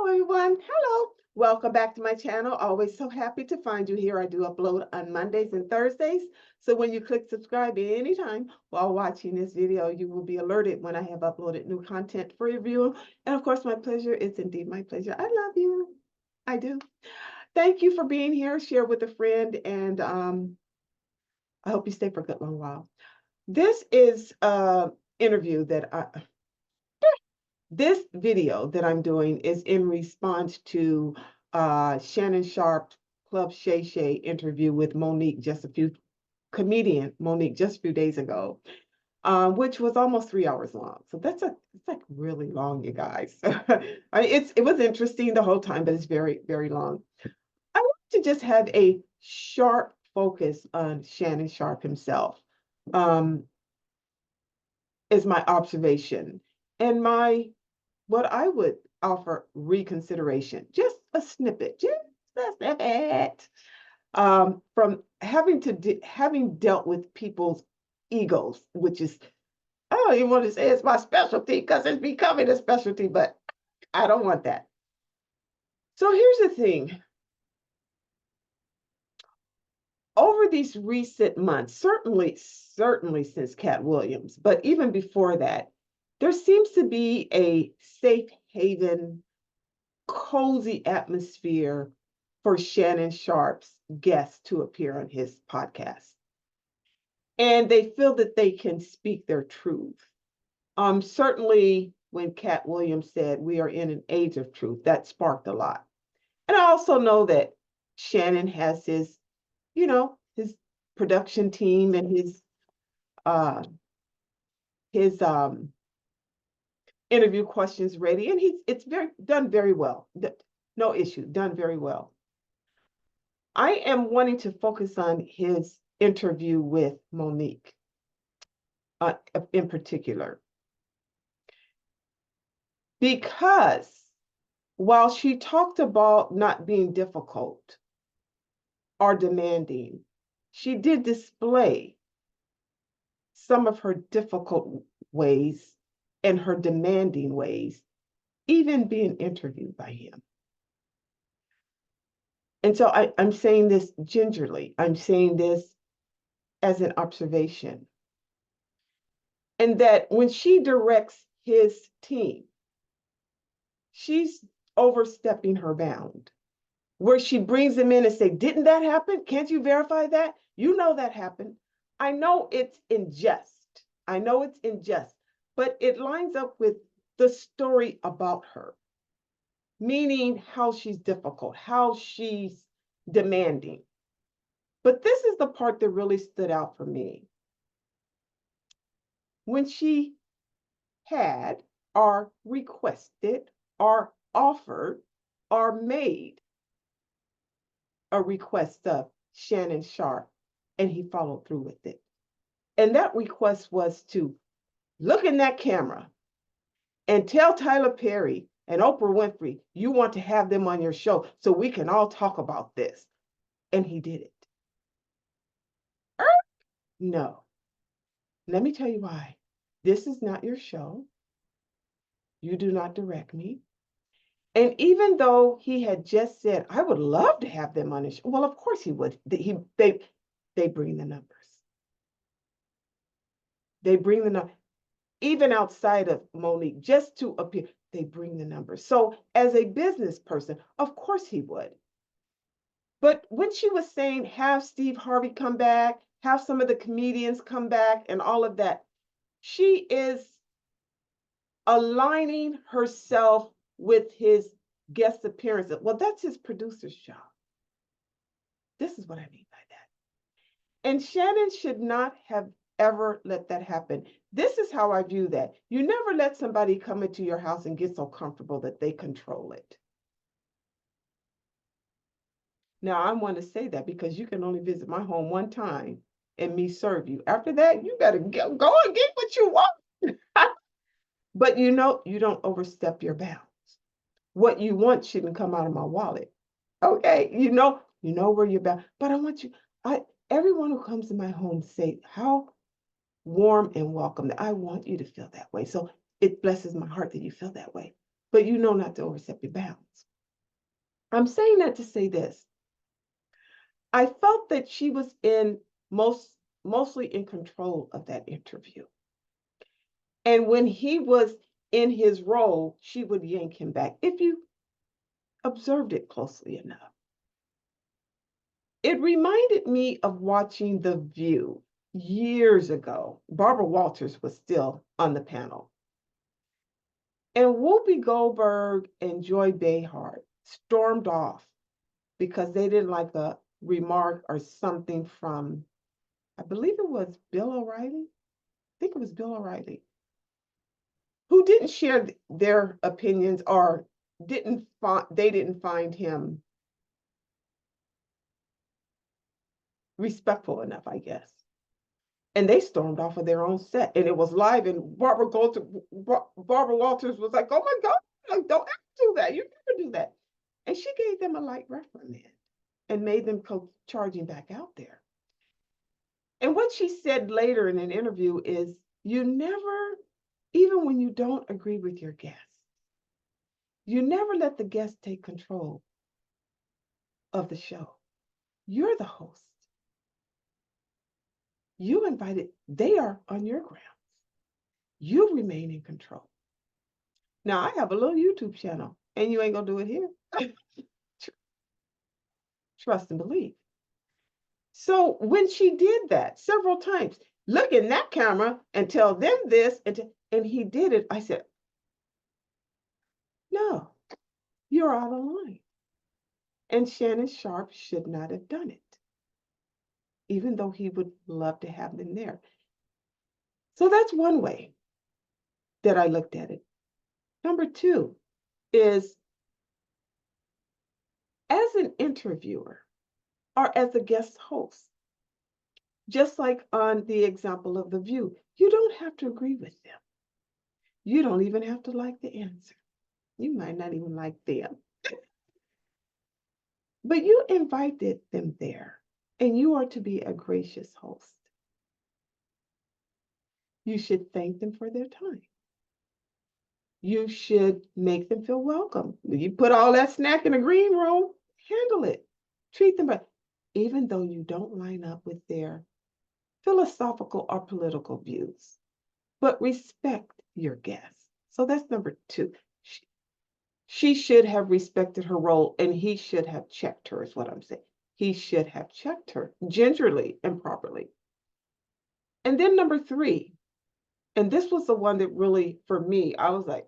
Everyone. Hello. Welcome back to my channel. Always so happy to find you here. I do upload on Mondays and Thursdays. So when you click subscribe anytime while watching this video, you will be alerted when I have uploaded new content for review. And of course, my pleasure. It's indeed my pleasure. I love you. I do. Thank you for being here. Share with a friend. And I hope you stay for a good long while. This is an interview that this video that I'm doing is in response to Shannon Sharpe's Club Shay-Shay interview with comedian Monique just a few days ago, which was almost 3 hours long. So it's like really long, you guys. It was interesting the whole time, but it's very, very long. I want to just have a sharp focus on Shannon Sharpe himself, is my observation. And what I would offer reconsideration, just a snippet, from having dealt with people's egos, which is, I don't even want to say it's my specialty because it's becoming a specialty, but I don't want that. So here's the thing. Over these recent months, certainly since Katt WIlliams, but even before that, there seems to be a safe haven, cozy atmosphere for Shannon Sharpe's guests to appear on his podcast. And they feel that they can speak their truth. Certainly when Katt WIlliams said we are in an age of truth, that sparked a lot. And I also know that Shannon has his production team and his interview questions ready, and it's done very well. No issue, done very well. I am wanting to focus on his interview with Monique in particular, because while she talked about not being difficult or demanding, she did display some of her difficult ways and her demanding ways, even being interviewed by him. And so I'm saying this gingerly. I'm saying this as an observation. And that when she directs his team, she's overstepping her bound, where she brings them in and say, didn't that happen? Can't you verify that? You know that happened. I know it's unjust. But it lines up with the story about her, meaning how she's difficult, how she's demanding. But this is the part that really stood out for me. When she had or requested or offered or made a request of Shannon Sharpe, and he followed through with it. And that request was to look in that camera and tell Tyler Perry and Oprah Winfrey you want to have them on your show so we can all talk about this. And he did it. No. Let me tell you why. This is not your show. You do not direct me. And even though he had just said, I would love to have them on his show. Well, of course he would. They bring the numbers. They bring the numbers. Even outside of Monique, just to appear, they bring the numbers. So as a business person, of course he would. But when she was saying, have Steve Harvey come back, have some of the comedians come back and all of that, she is aligning herself with his guest appearances. Well, that's his producer's job. This is what I mean by that. And Shannon should not have ever let that happen. This is how I view that. You never let somebody come into your house and get so comfortable that they control it. Now, I want to say that because you can only visit my home one time and me serve you. After that, you better go and get what you want. But you don't overstep your bounds. What you want shouldn't come out of my wallet. Okay, you know where you're bound. But I want you, everyone who comes to my home say how warm and welcome. I want you to feel that way. So it blesses my heart that you feel that way. but you know not to overstep your bounds. I'm saying that to say this. I felt that she was mostly in control of that interview. And when he was in his role, she would yank him back if you observed it closely enough. It reminded me of watching The View years ago. Barbara Walters was still on the panel. And Whoopi Goldberg and Joy Behar stormed off because they didn't like a remark or something from, I believe it was Bill O'Reilly. I think it was Bill O'Reilly, who didn't share their opinions or they didn't find him respectful enough, I guess. And they stormed off of their own set, and it was live. And Barbara Walters was like, "Oh my God, like, don't ever do that. You never do that." And she gave them a light reprimand and made them go charging back out there. And what she said later in an interview is, you never, even when you don't agree with your guest, you never let the guest take control of the show. You're the host. You invited, they are on your grounds. You remain in control. Now, I have a little YouTube channel, and you ain't gonna do it here. Trust and believe. So when she did that several times, look in that camera and tell them this, and he did it, I said, no, you're out of line. And Shannon Sharpe should not have done it, even though he would love to have them there. So that's one way that I looked at it. Number two is, as an interviewer or as a guest host, just like on the example of The View, you don't have to agree with them. You don't even have to like the answer. You might not even like them. But you invited them there, and you are to be a gracious host. You should thank them for their time. You should make them feel welcome. You put all that snack in a green room, handle it. Treat them right, even though you don't line up with their philosophical or political views. But respect your guests. So that's number two. She should have respected her role, and he should have checked her, is what I'm saying. He should have checked her gingerly and properly. And then number three, and this was the one that really, for me, I was like,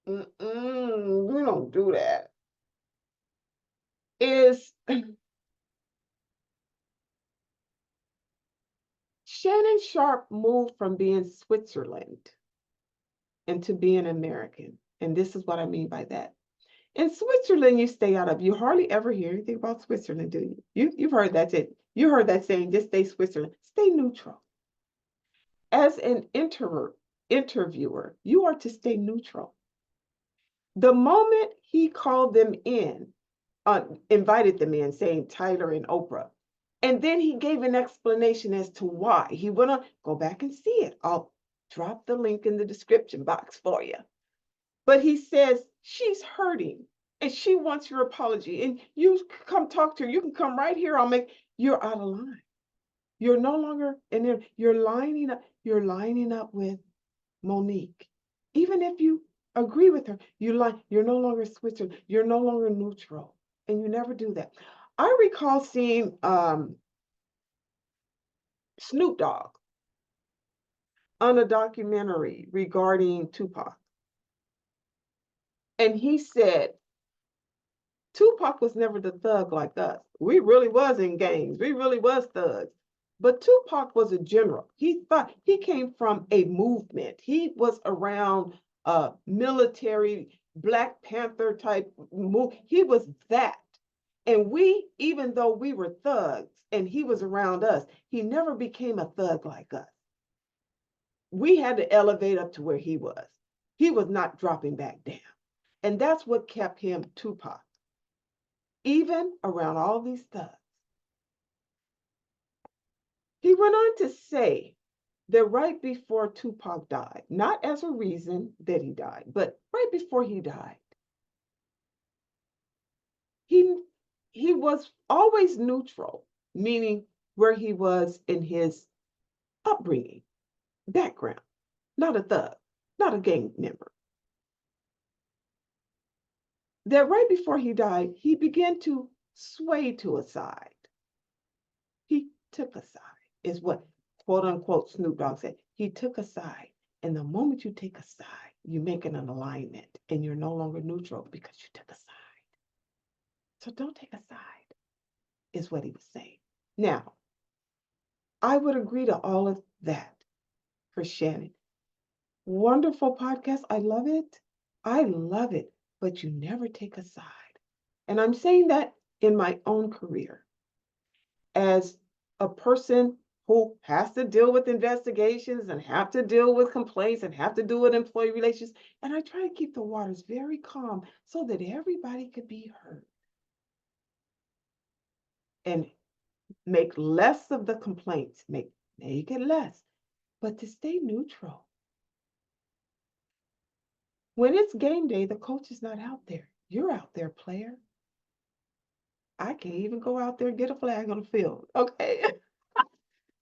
we don't do that, is Shannon Sharpe moved from being Switzerland into being American. And this is what I mean by that. In Switzerland, you stay out of, you hardly ever hear anything about Switzerland, do you? You've heard that saying. You heard that saying, just stay Switzerland. Stay neutral. As an interviewer, you are to stay neutral. The moment he called them in, invited them in, saying Tyler and Oprah, and then he gave an explanation as to why. He went on, go back and see it. I'll drop the link in the description box for you. But he says, she's hurting and she wants your apology. And you come talk to her. You can come right here. You're out of line. You're no longer in there. You're lining up with Monique. Even if you agree with her, you're no longer Switzerland. You're no longer neutral. And you never do that. I recall seeing Snoop Dogg on a documentary regarding Tupac. And he said, Tupac was never the thug like us. We really was in gangs. We really was thugs. But Tupac was a general. He came from a movement. He was around military Black Panther type move. He was that. And we, even though we were thugs and he was around us, he never became a thug like us. We had to elevate up to where he was. He was not dropping back down. And that's what kept him Tupac, even around all these thugs. He went on to say that right before Tupac died, not as a reason that he died, but right before he died, he he was always neutral, meaning where he was in his upbringing, background, not a thug, not a gang member. That right before he died, he began to sway to a side. He took a side, is what quote unquote Snoop Dogg said. He took a side. And the moment you take a side, you make an alignment and you're no longer neutral because you took a side. So don't take a side, is what he was saying. Now, I would agree to all of that for Shannon. Wonderful podcast. I love it. I love it. But you never take a side. And I'm saying that in my own career as a person who has to deal with investigations and have to deal with complaints and have to do with employee relations. And I try to keep the waters very calm so that everybody could be heard. And make less of the complaints, make it less, but to stay neutral. When it's game day, the coach is not out there. You're out there, player. I can't even go out there and get a flag on the field. Okay.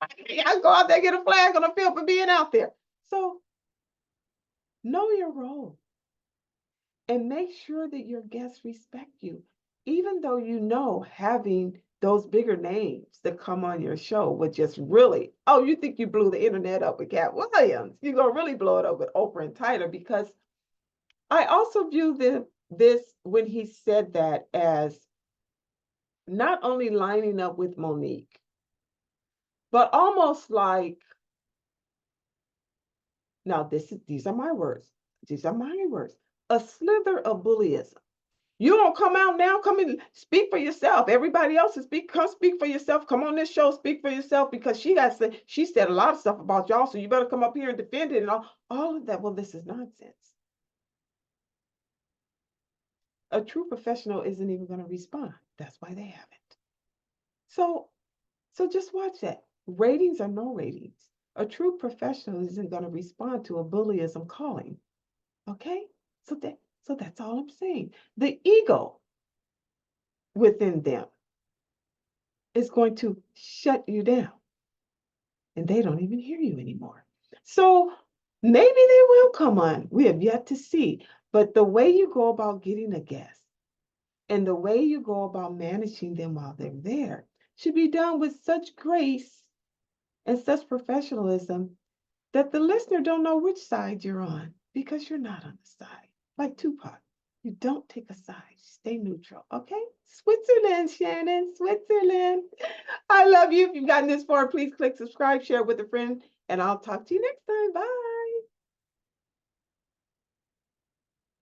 I go out there and get a flag on the field for being out there. So know your role and make sure that your guests respect you, even though you know having those bigger names that come on your show would just really, oh, you think you blew the internet up with Katt WIlliams. You're going to really blow it up with Oprah and Tyler, because I also view this when he said that as not only lining up with Monique, but almost like, now these are my words. These are my words. A slither of bullyism. You don't come out now, come and speak for yourself. Everybody else is come speak for yourself. Come on this show, speak for yourself, because she said a lot of stuff about y'all, so you better come up here and defend it and all of that. Well, this is nonsense. A true professional isn't even going to respond. That's why they haven't. So just watch that. Ratings or no ratings. A true professional isn't going to respond to a bullyism calling. Okay? So that's all I'm saying. The ego within them is going to shut you down. And they don't even hear you anymore. So maybe they will come on. We have yet to see. But the way you go about getting a guest and the way you go about managing them while they're there should be done with such grace and such professionalism that the listener don't know which side you're on, because you're not on the side. Like Tupac, you don't take a side. Stay neutral, okay? Switzerland, Shannon, Switzerland. I love you. If you've gotten this far, please click subscribe, share with a friend, and I'll talk to you next time. Bye.